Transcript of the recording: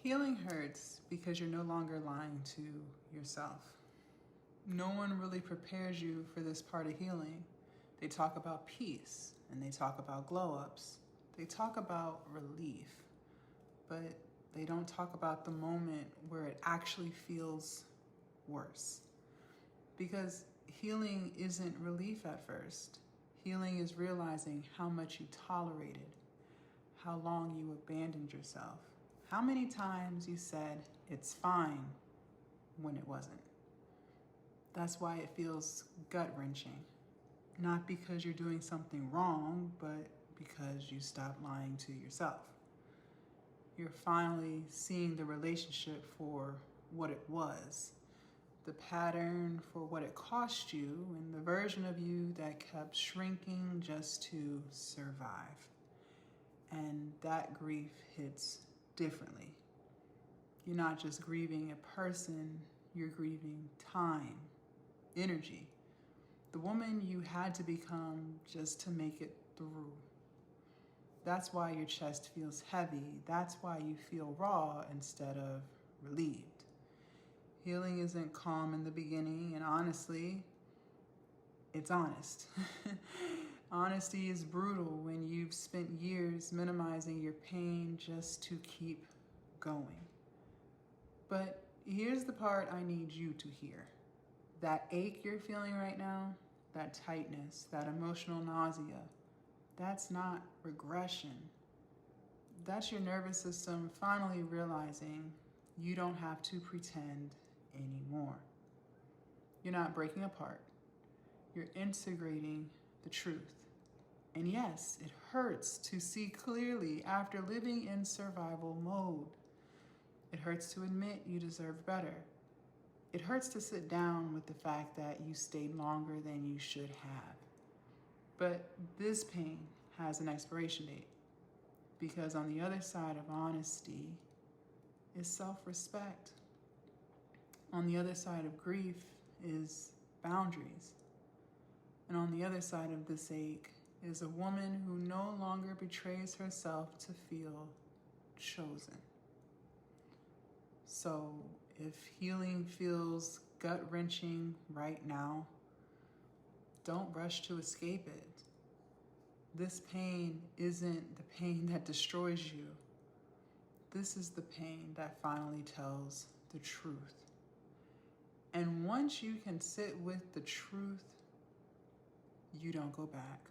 Healing hurts because you're no longer lying to yourself. No one really prepares you for this part of healing. They talk about peace and they talk about glow-ups. They talk about relief, but they don't talk about the moment where it actually feels worse. Because healing isn't relief at first. Healing is realizing how much you tolerated, how long you abandoned yourself, how many times you said, "It's fine," when it wasn't. That's why it feels gut-wrenching. Not because you're doing something wrong, but because you stopped lying to yourself. You're finally seeing the relationship for what it was, the pattern for what it cost you, and the version of you that kept shrinking just to survive. And that grief hits differently. You're not just grieving a person, you're grieving time, energy, the woman you had to become just to make it through. That's why your chest feels heavy. That's why you feel raw instead of relieved. Healing isn't calm in the beginning, and honestly, it's honest. Honesty is brutal when you've spent years minimizing your pain just to keep going. But here's the part I need you to hear. That ache you're feeling right now, that tightness, that emotional nausea, that's not regression. That's your nervous system finally realizing you don't have to pretend anymore. You're not breaking apart. You're integrating the truth. And yes, it hurts to see clearly after living in survival mode. It hurts to admit you deserve better. It hurts to sit down with the fact that you stayed longer than you should have. But this pain has an expiration date, because on the other side of honesty is self-respect. On the other side of grief is boundaries. And on the other side of this ache is a woman who no longer betrays herself to feel chosen. So if healing feels gut-wrenching right now, don't rush to escape it. This pain isn't the pain that destroys you. This is the pain that finally tells the truth. And once you can sit with the truth, you don't go back.